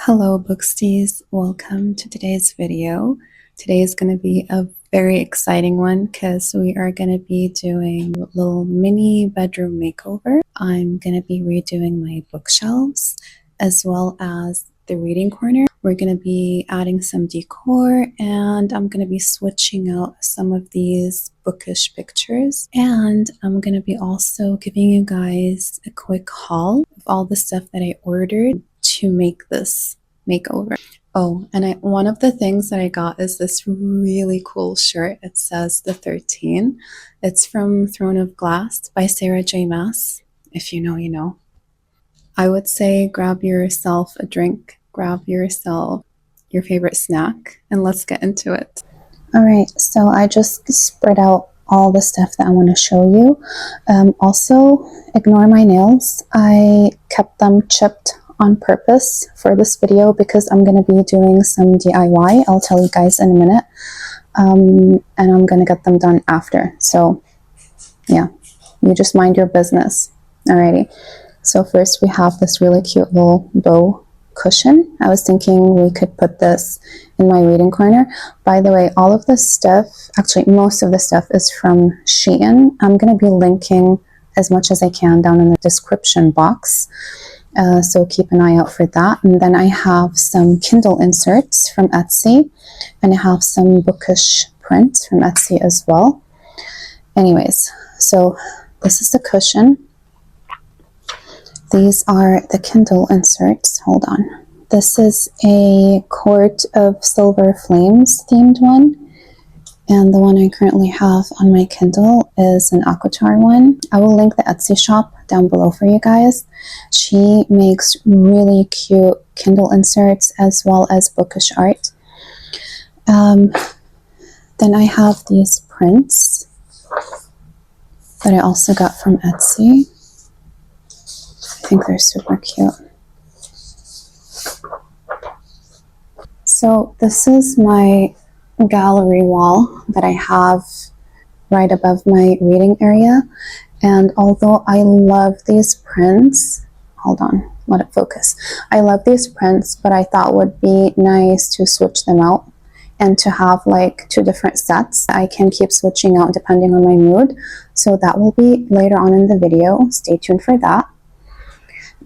Hello Booksties, welcome to today's video. Today is going to be a very exciting one because we are going to be doing a little mini bedroom makeover. I'm going to be redoing my bookshelves as well as the reading corner. We're going to be adding some decor and I'm going to be switching out some of these bookish pictures, and I'm going to be also giving you guys a quick haul of all the stuff that I ordered to make this makeover. Oh, and one of the things that I got is this really cool shirt. It says the 13. It's from Throne of Glass by Sarah J. Maas. If you know, you know. I would say grab yourself a drink, grab yourself your favorite snack, and let's get into it. Alright, so I just spread out all the stuff that I want to show you. Also, ignore my nails. I kept them chipped on purpose for this video because I'm going to be doing some DIY. I'll tell you guys in a minute. And I'm going to get them done after. So, yeah, you just mind your business. Alrighty. So first we have this really cute little bow cushion. I was thinking we could put this in my reading corner. By the way, all of this stuff, actually most of the stuff is from Shein. I'm going to be linking as much as I can down in the description box. So keep an eye out for that. And then I have some Kindle Inserts from Etsy, and I have some bookish prints from Etsy as well. Anyways, so this is the cushion. These are the Kindle Inserts. Hold on. This is a Court of Silver Flames themed one. And the one I currently have on my Kindle is an ACOTAR one. I will link the Etsy shop down below for you guys. She makes really cute Kindle inserts as well as bookish art. Then I have these prints that I also got from Etsy. I think they're super cute. So this is my gallery wall that I have right above my reading area, and although I love these prints, hold on, let it focus. I love these prints, but I thought would be nice to switch them out and to have like two different sets. I can keep switching out depending on my mood, so that will be later on in the video. Stay tuned for that.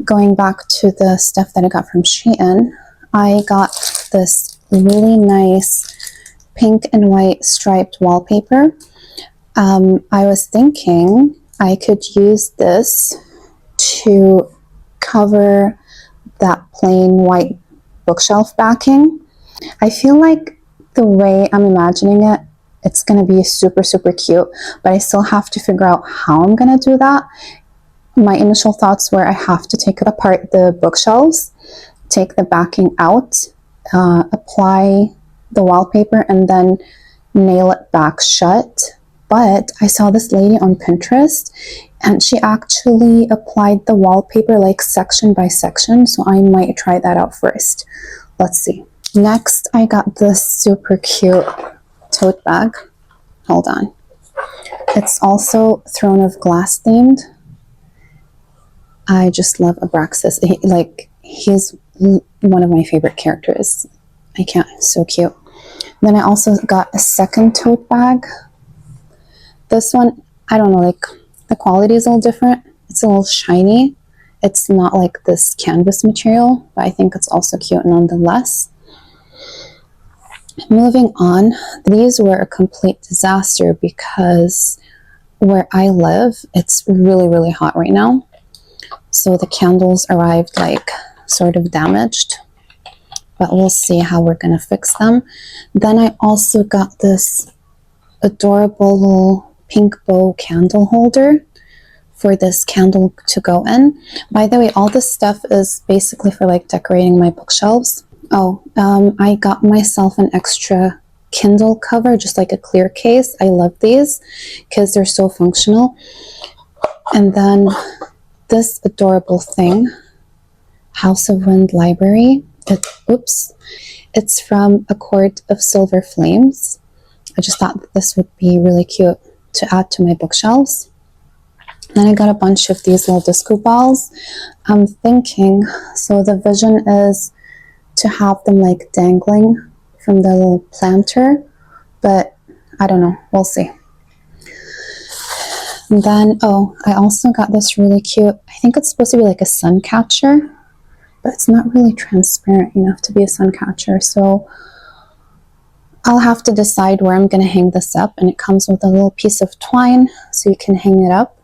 Going back to the stuff that I got from Shein, I got this really nice pink and white striped wallpaper. I was thinking I could use this to cover that plain white bookshelf backing. I feel like the way I'm imagining it, it's going to be super, super cute, but I still have to figure out how I'm going to do that. My initial thoughts were I have to take apart the bookshelves, take the backing out, apply the wallpaper, and then nail it back shut. But I saw this lady on Pinterest and she actually applied the wallpaper like section by section, so I might try that out first. Let's see. Next, I got this super cute tote bag. Hold on. It's also Throne of Glass themed. I just love Abraxas. He's one of my favorite characters. I can't, so cute. Then I also got a second tote bag. This one, I don't know, like the quality is a little different. It's a little shiny. It's not like this canvas material, but I think it's also cute nonetheless. Moving on, these were a complete disaster because where I live, it's really, really hot right now. So the candles arrived like sort of damaged, but we'll see how we're going to fix them. Then I also got this adorable little pink bow candle holder for this candle to go in. By the way, all this stuff is basically for like decorating my bookshelves. Oh, I got myself an extra Kindle cover, just like a clear case. I love these because they're so functional. And then this adorable thing, House of Wind Library. It's from A Court of Silver Flames. I just thought that this would be really cute to add to my bookshelves. Then I got a bunch of these little disco balls. I'm thinking, so the vision is to have them like dangling from the little planter, but I don't know, we'll see. And then, oh, I also got this really cute, I think it's supposed to be like a sun catcher, but it's not really transparent enough to be a sun catcher, so I'll have to decide where I'm going to hang this up. And it comes with a little piece of twine so you can hang it up.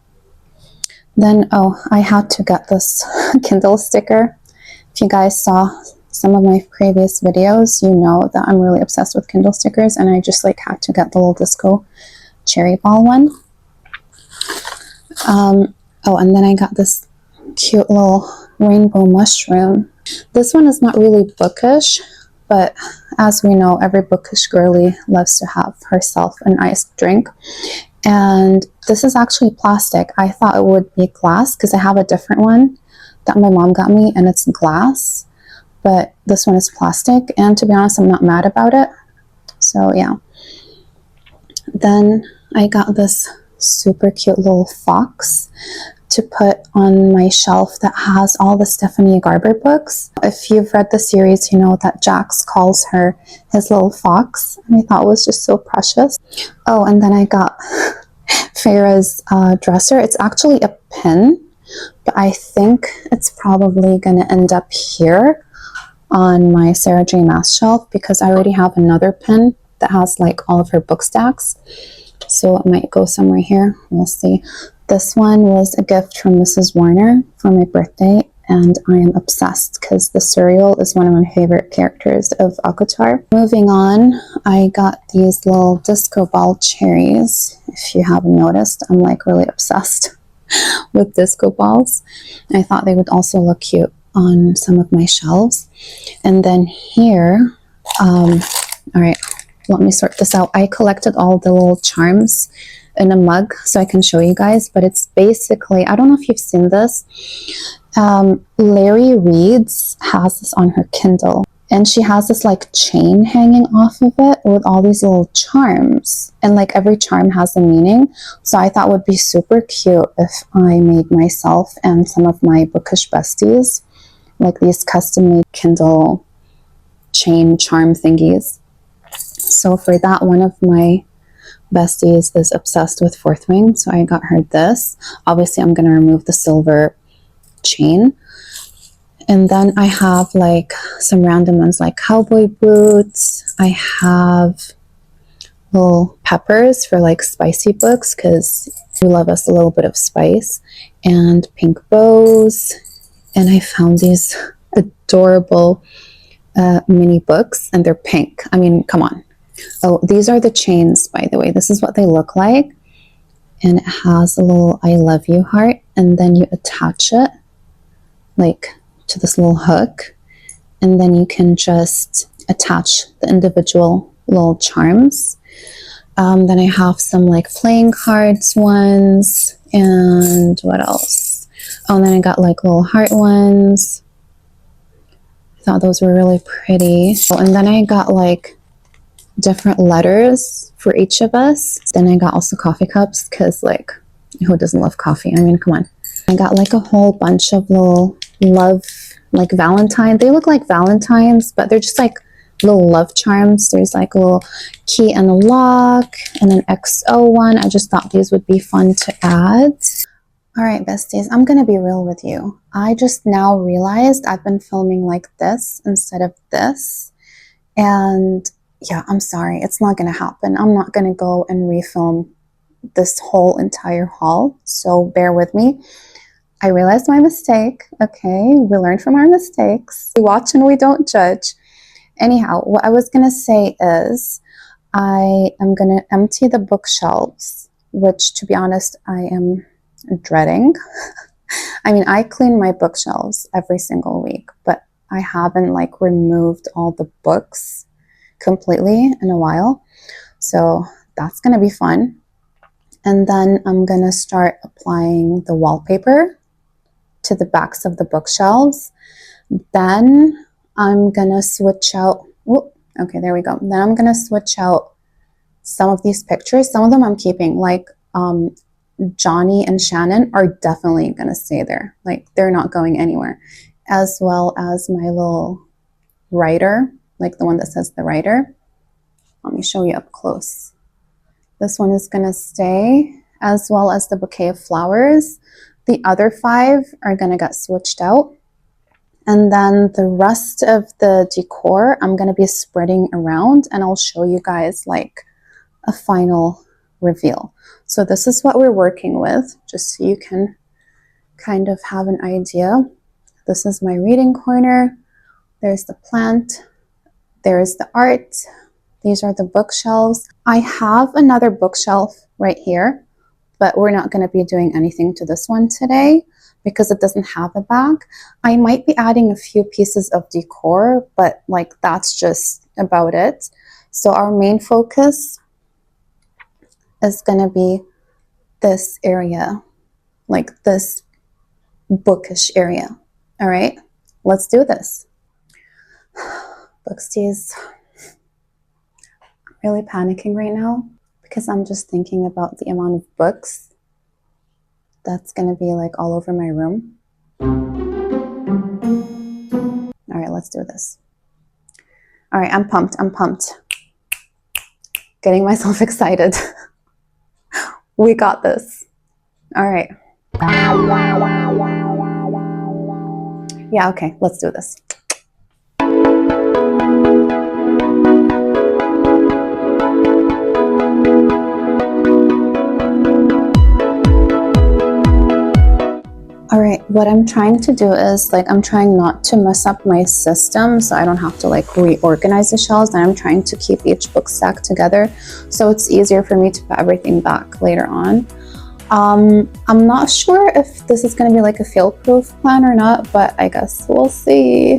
Then, oh, I had to get this Kindle sticker. If you guys saw some of my previous videos, you know that I'm really obsessed with Kindle stickers, and I just like had to get the little disco cherry ball one. Oh, and then I got this cute little rainbow mushroom. This one is not really bookish, but as we know, every bookish girly loves to have herself an iced drink. And this is actually plastic. I thought it would be glass because I have a different one that my mom got me and it's glass, but this one is plastic, and to be honest, I'm not mad about it. So yeah. Then I got this super cute little fox to put on my shelf that has all the Stephanie Garber books. If you've read the series, you know that Jax calls her his little fox, and I thought it was just so precious. Oh, and then I got Farah's dresser. It's actually a pin, but I think it's probably going to end up here on my Sarah J. Maas shelf because I already have another pin that has like all of her book stacks. So it might go somewhere here. We'll see. This one was a gift from Mrs. Warner for my birthday, and I am obsessed because the Suriel is one of my favorite characters of ACOTAR. Moving on, I got these little disco ball cherries. If you haven't noticed, I'm like really obsessed with disco balls. I thought they would also look cute on some of my shelves. And then here, all right, let me sort this out. I collected all the little charms in a mug so I can show you guys, but it's basically, I don't know if you've seen this. Larry Reads has this on her Kindle, and she has this like chain hanging off of it with all these little charms, and like every charm has a meaning. So I thought it would be super cute if I made myself and some of my bookish besties like these custom made Kindle chain charm thingies. So for that, one of my besties is obsessed with Fourth Wing, so I got her this. Obviously I'm going to remove the silver chain, and then I have like some random ones like cowboy boots. I have little peppers for like spicy books because we love us a little bit of spice, and pink bows. And I found these adorable mini books, and they're pink. I mean, come on. Oh, these are the chains, by the way. This is what they look like. And it has a little I love you heart. And then you attach it like to this little hook. And then you can just attach the individual little charms. Then I have some like playing cards ones. And what else? Oh, and then I got like little heart ones. I thought those were really pretty. Oh, and then I got like different letters for each of us. Then I got also coffee cups because like who doesn't love coffee? I mean, come on. I got like a whole bunch of little love, like Valentine. They look like Valentines, but they're just like little love charms. There's like a little key and a lock and an XO one. I just thought these would be fun to add. All right, besties, I'm gonna be real with you. I just now realized I've been filming like this instead of this, and yeah, I'm sorry, it's not gonna happen. I'm not gonna go and refilm this whole entire haul, so bear with me. I realized my mistake, okay? We learn from our mistakes. We watch and we don't judge. Anyhow, what I was gonna say is I am gonna empty the bookshelves, which to be honest, I am dreading. I mean, I clean my bookshelves every single week, but I haven't like removed all the books completely in a while, so that's gonna be fun. And then I'm gonna start applying the wallpaper to the backs of the bookshelves. Then I'm gonna switch out, whoop, okay, there we go. Then I'm gonna switch out some of these pictures. Some of them I'm keeping, like Johnny and Shannon are definitely gonna stay there, like they're not going anywhere, as well as my little writer, like the one that says the writer. Let me show you up close. This one is going to stay, as well as the bouquet of flowers. The other 5 are going to get switched out. And then the rest of the decor, I'm going to be spreading around, and I'll show you guys like a final reveal. So this is what we're working with, just so you can kind of have an idea. This is my reading corner. There's the plant. There's the art. These are the bookshelves. I have another bookshelf right here, but we're not going to be doing anything to this one today because it doesn't have a back. I might be adding a few pieces of decor, but like that's just about it. So our main focus is going to be this area, like this bookish area. All right, let's do this. Booksties. Really panicking right now because I'm just thinking about the amount of books that's gonna be like all over my room. All right, let's do this. All right, I'm pumped. Getting myself excited. We got this. All right. Yeah, okay, let's do this. All right, what I'm trying to do is like, I'm trying not to mess up my system so I don't have to like reorganize the shelves, and I'm trying to keep each book stack together so it's easier for me to put everything back later on. I'm not sure if this is going to be like a fail-proof plan or not, but I guess we'll see.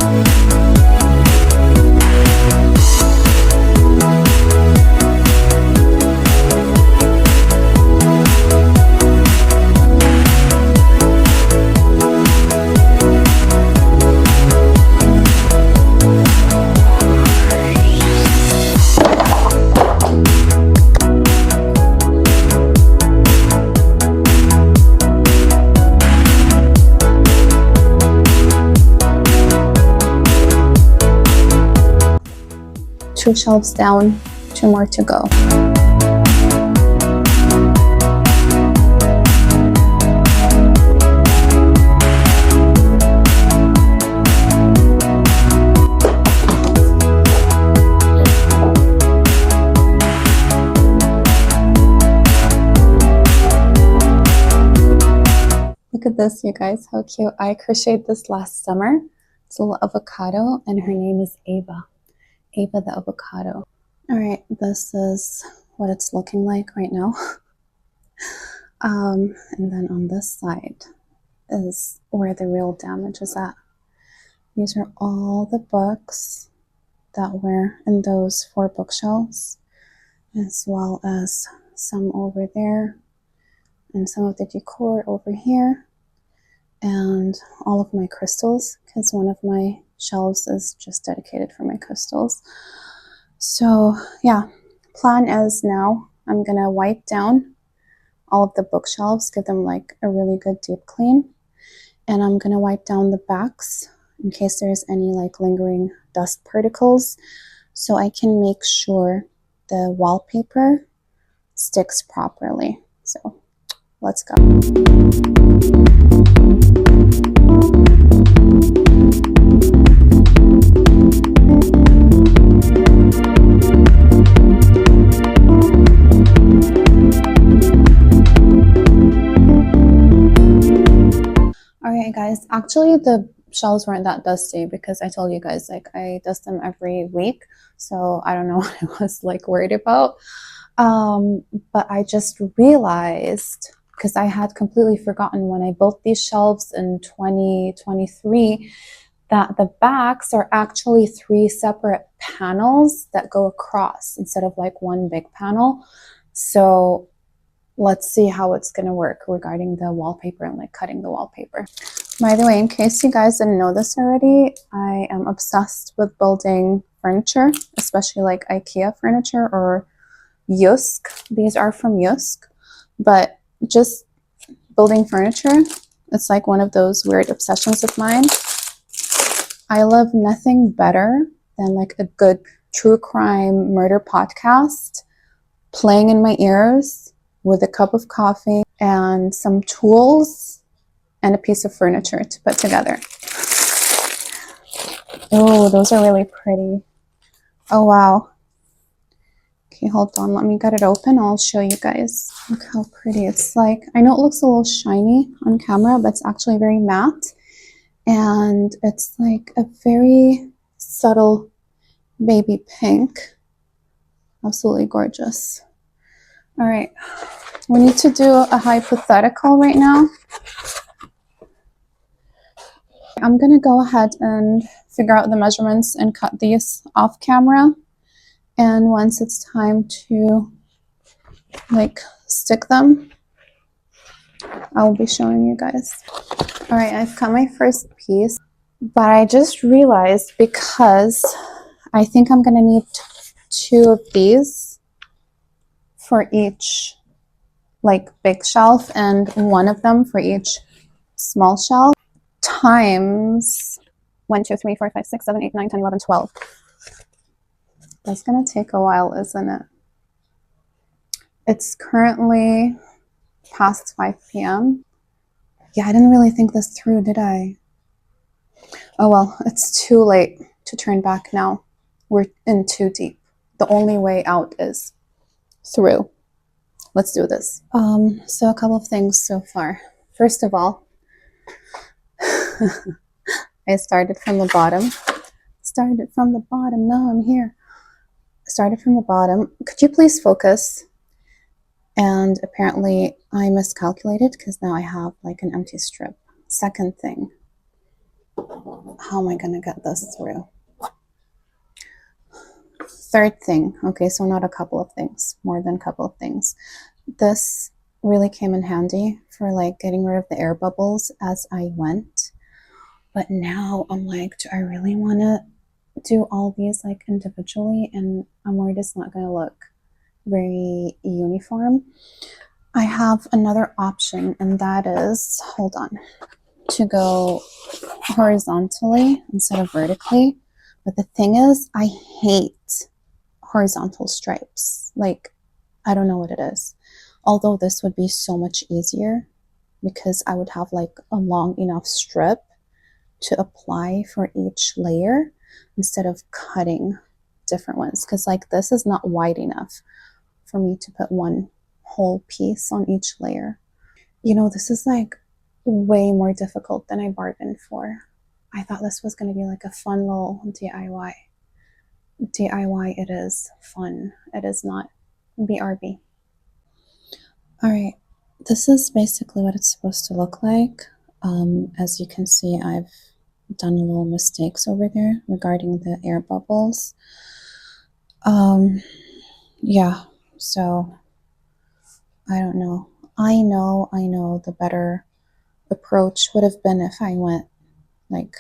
Two shelves down, 2 more to go. Look at this, you guys, how cute. I crocheted this last summer. It's a little avocado, and her name is Ava. Ava the avocado. All right, this is what it's looking like right now. And then on this side is where the real damage is at. These are all the books that were in those 4 bookshelves, as well as some over there, and some of the decor over here, and all of my crystals, because one of my shelves is just dedicated for my crystals. So yeah, plan is now I'm gonna wipe down all of the bookshelves, give them like a really good deep clean, and I'm gonna wipe down the backs in case there's any like lingering dust particles, so I can make sure the wallpaper sticks properly. So let's go. Alright guys, actually the shelves weren't that dusty because I told you guys like I dust them every week, so I don't know what I was like worried about. But I just realized, because I had completely forgotten when I built these shelves in 2023, that the backs are actually 3 separate panels that go across instead of like one big panel. So let's see how it's going to work regarding the wallpaper and like cutting the wallpaper. By the way, in case you guys didn't know this already, I am obsessed with building furniture, especially like IKEA furniture or Yusk. These are from Yusk, but just building furniture, it's like one of those weird obsessions of mine. I love nothing better than like a good true crime murder podcast playing in my ears with a cup of coffee and some tools and a piece of furniture to put together. Oh, those are really pretty. Oh, wow. Okay, hold on. Let me get it open. I'll show you guys. Look how pretty. It's like, I know it looks a little shiny on camera, but it's actually very matte. And it's like a very subtle baby pink. Absolutely gorgeous. All right. We need to do a hypothetical right now. I'm going to go ahead and figure out the measurements and cut these off camera. And once it's time to like stick them, I'll be showing you guys. All right, I've cut my first piece, but I just realized because I think I'm gonna need 2 of these for each like big shelf and 1 of them for each small shelf times 1, 2, 3, 4, 5, 6, 7, 8, 9, 10, 11, 12. That's gonna take a while, isn't it? It's currently past 5 p.m. Yeah, I didn't really think this through, did I? Oh well, it's too late to turn back now. We're in too deep. The only way out is through. Let's do this. So a couple of things so far. First of all, I started from the bottom. Now I'm here. Started from the bottom. Could you please focus? And apparently I miscalculated because now I have like an empty strip. Second thing, how am I gonna get this through? Third thing, okay, so not a couple of things, more than a couple of things. This really came in handy for like getting rid of the air bubbles as I went. But now I'm like, do I really want to do all these like individually? And I'm worried it's not going to look very uniform. I have another option, and that is, hold on, to go horizontally instead of vertically. But the thing is, I hate horizontal stripes. Like, I don't know what it is. Although this would be so much easier because I would have like a long enough strip to apply for each layer instead of cutting different ones. Because like this is not wide enough for me to put one whole piece on each layer. You know, this is like way more difficult than I bargained for. I thought this was going to be like a fun little DIY. DIY, it is fun. It is not BRB. All right, this is basically what it's supposed to look like. As you can see, I've done a little mistakes over there regarding the air bubbles. Yeah, so I don't know. I know the better approach would have been if I went like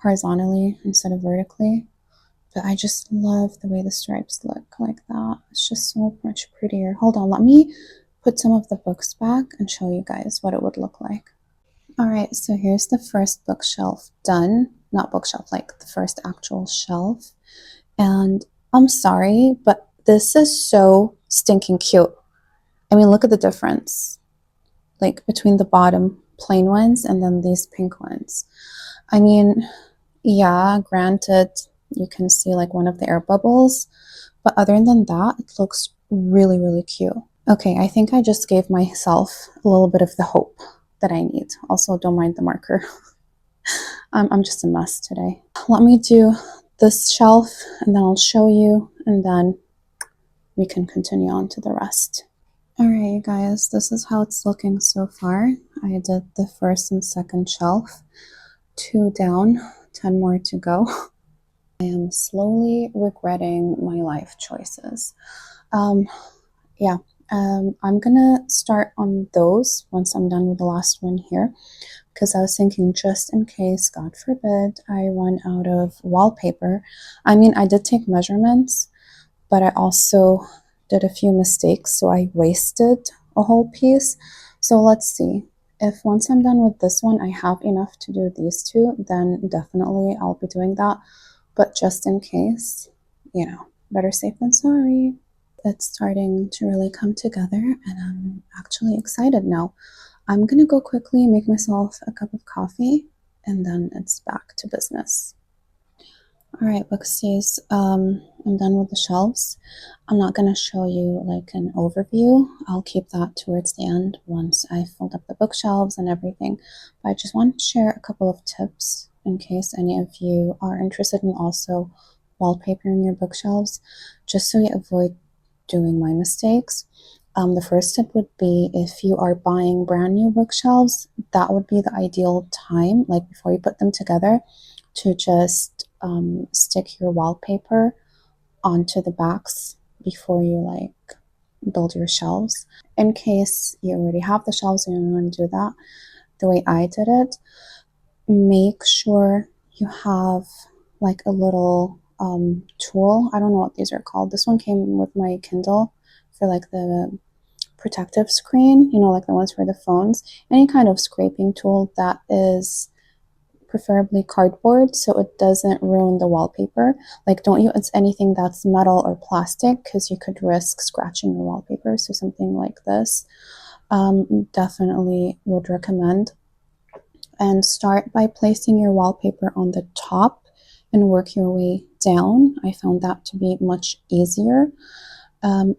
horizontally instead of vertically. But I just love the way the stripes look like that. It's just so much prettier. Hold on, let me put some of the books back and show you guys what it would look like. All right, so here's the first bookshelf done. Not bookshelf, like the first actual shelf. And I'm sorry, but this is so stinking cute. I mean, look at the difference, like between the bottom plain ones and then these pink ones. I mean, yeah, granted, you can see like one of the air bubbles, but other than that, it looks really, really cute. Okay, I think I just gave myself a little bit of the hope that I need. Also, don't mind the marker. I'm just a mess today. Let me do this shelf and then I'll show you, and then we can continue on to the rest. All right, you guys, this is how it's looking so far. I did the first and second shelf, 2 down, 10 more to go. I am slowly regretting my life choices. I'm gonna start on those once I'm done with the last one here, because I was thinking just in case, God forbid, I run out of wallpaper. I mean, I did take measurements, but I also did a few mistakes, so I wasted a whole piece. So let's see. If once I'm done with this one, I have enough to do these two, then definitely I'll be doing that. but just in case, you know, better safe than sorry. It's starting to really come together, and I'm actually excited now. I'm gonna go quickly make myself a cup of coffee, and then it's back to business. All right, booksties, I'm done with the shelves. I'm not going to show you like an overview. I'll keep that towards the end once I filled up the bookshelves and everything. But I just want to share a couple of tips in case any of you are interested in also wallpapering your bookshelves, just so you avoid doing my mistakes. The first tip would be, if you are buying brand new bookshelves, that would be the ideal time, like before you put them together, to just stick your wallpaper onto the backs before you like build your shelves. In case you already have the shelves and you don't want to do that, the way I did it, make sure you have like a little tool. I don't know what these are called. This one came with my Kindle for like the protective screen, you know, like the ones for the phones. Any kind of scraping tool that is preferably cardboard, so it doesn't ruin the wallpaper. Like, don't use anything that's metal or plastic, because you could risk scratching your wallpaper. So something like this, definitely would recommend. And start by placing your wallpaper on the top and work your way down. I found that to be much easier.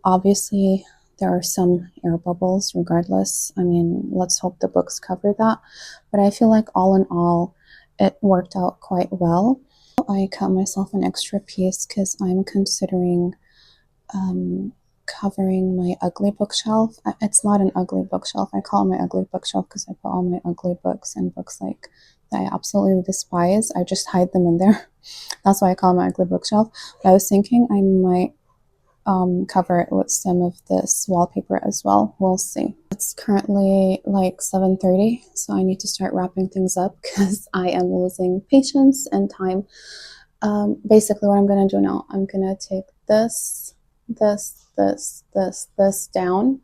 Obviously, there are some air bubbles regardless. I mean, let's hope the books cover that. But I feel like all in all, it worked out quite well. I cut myself an extra piece because I'm considering covering my ugly bookshelf. It's not an ugly bookshelf. I call it my ugly bookshelf because I put all my ugly books and books like that I absolutely despise. I just hide them in there. That's why I call it my ugly bookshelf. But I was thinking I might cover it with some of this wallpaper as well. We'll see. It's currently like 7:30, so I need to start wrapping things up because I am losing patience and time. Basically what I'm going to do now, I'm going to take this down,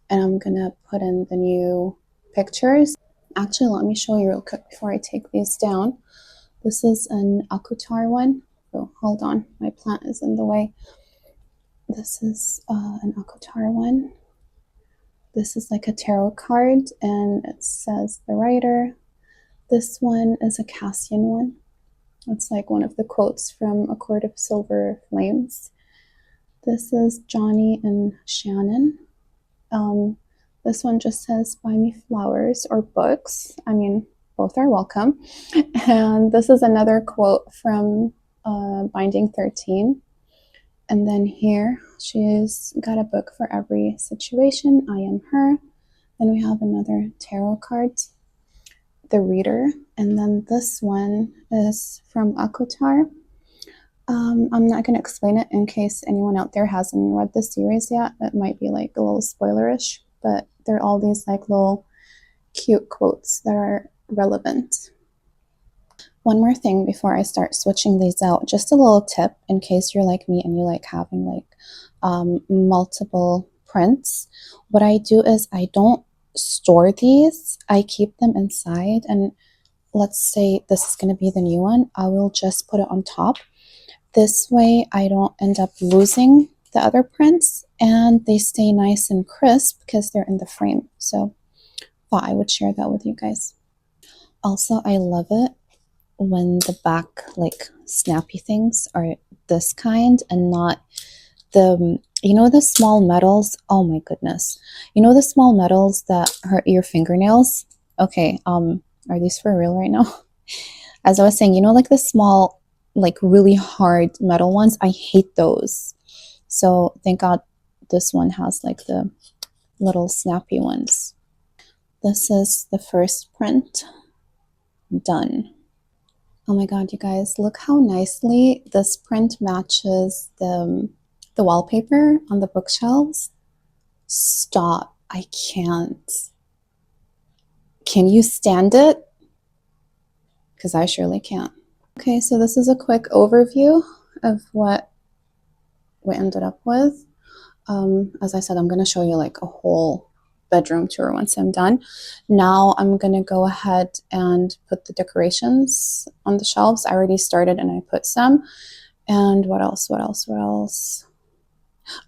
and I'm going to put in the new pictures. Actually, let me show you real quick before I take these down. This is an ACOTAR one. Oh, hold on, my plant is in the way. This is an ACOTAR one. This is like a tarot card, and it says the writer. This one is a Cassian one. It's like one of the quotes from A Court of Silver Flames. This is Johnny and Shannon. This one just says, buy me flowers or books. I mean, both are welcome. And this is another quote from Binding 13. And then here, she's got a book for every situation. I am her. Then we have another tarot card, the reader. And then this one is from ACOTAR. I'm not going to explain it in case anyone out there hasn't read the series yet. It might be like a little spoilerish, but they're all these like little cute quotes that are relevant. One more thing before I start switching these out, just a little tip in case you're like me and you like having like multiple prints. What I do is I don't store these. I keep them inside, and let's say this is going to be the new one. I will just put it on top. This way I don't end up losing the other prints, and they stay nice and crisp because they're in the frame. So thought I would share that with you guys. Also, I love it when the back like snappy things are this kind and not the, you know, the small metals. Oh my goodness, you know, the small metals that hurt your fingernails. Okay, are these for real right now? As I was saying, you know, like the small, like really hard metal ones, I hate those. So thank God this one has like the little snappy ones. This is the first print done. Oh my God, you guys, look how nicely this print matches the wallpaper on the bookshelves. Stop. I can't. Can you stand it? Because I surely can't. Okay, so this is a quick overview of what we ended up with. As I said, I'm going to show you like a whole bedroom tour once I'm done. Now I'm gonna go ahead and put the decorations on the shelves. I already started and I put some. And what else?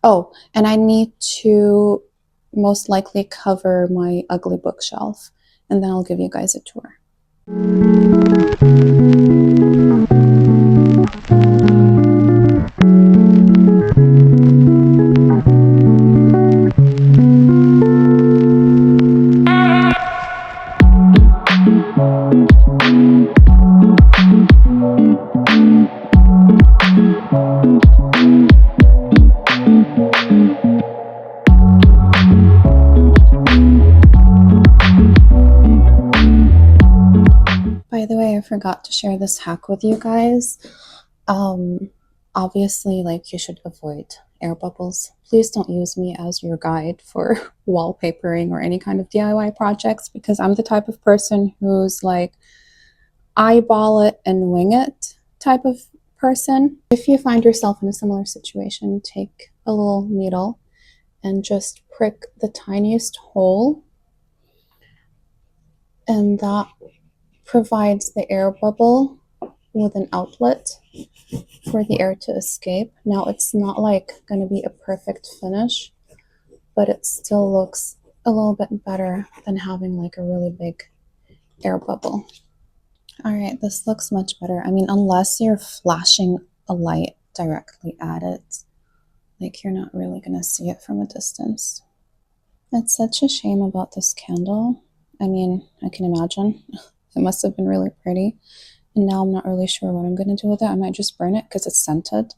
Oh, and I need to most likely cover my ugly bookshelf, and then I'll give you guys a tour. By the way, I forgot to share this hack with you guys. Obviously, like, you should avoid air bubbles. Please don't use me as your guide for wallpapering or any kind of DIY projects, because I'm the type of person who's like eyeball it and wing it type of person. If you find yourself in a similar situation, take a little needle and just prick the tiniest hole, and that provides the air bubble with an outlet for the air to escape. Now, it's not like going to be a perfect finish, but it still looks a little bit better than having like a really big air bubble. All right, this looks much better. I mean, unless you're flashing a light directly at it, like, you're not really going to see it from a distance. It's such a shame about this candle. I mean, I can imagine. It must have been really pretty. And now I'm not really sure what I'm going to do with it. I might just burn it because it's scented,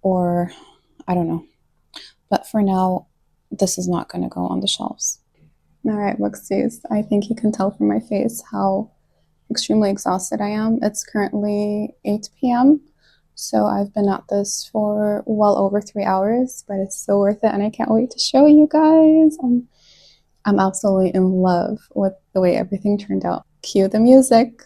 or I don't know. But for now, this is not going to go on the shelves. All right, Booksies, I think you can tell from my face how extremely exhausted I am. It's currently 8 p.m. So I've been at this for well over 3 hours, but it's so worth it, and I can't wait to show you guys. I'm absolutely in love with the way everything turned out. Cue the music.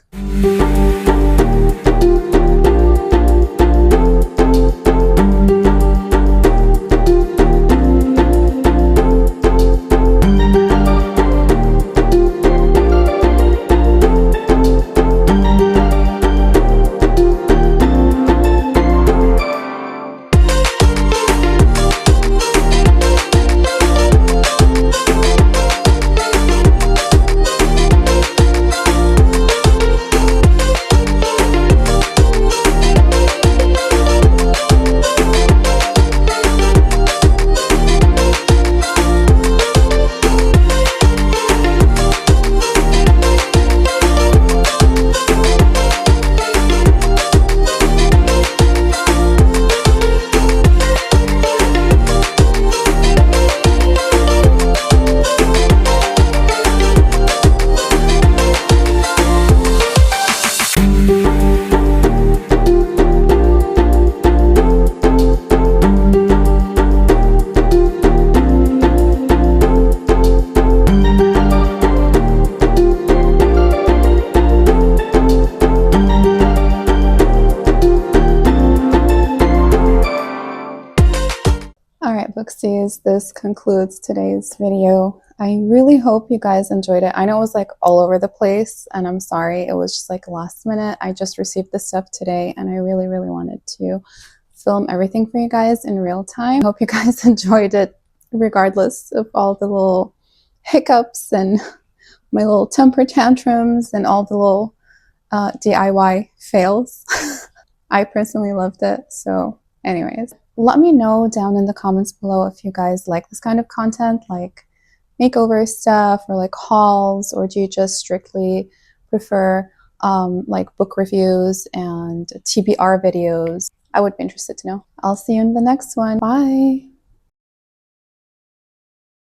Booksies, this concludes today's video. I really hope you guys enjoyed it. I know it was like all over the place, and I'm sorry. It was just like last minute. I just received this stuff today, and I really wanted to film everything for you guys in real time. I hope you guys enjoyed it regardless of all the little hiccups and my little temper tantrums and all the little DIY fails. I personally loved it. So anyways, let me know down in the comments below if you guys like this kind of content, like makeover stuff or like hauls, or do you just strictly prefer like book reviews and TBR videos? I would be interested to know. I'll see you in the next one. Bye!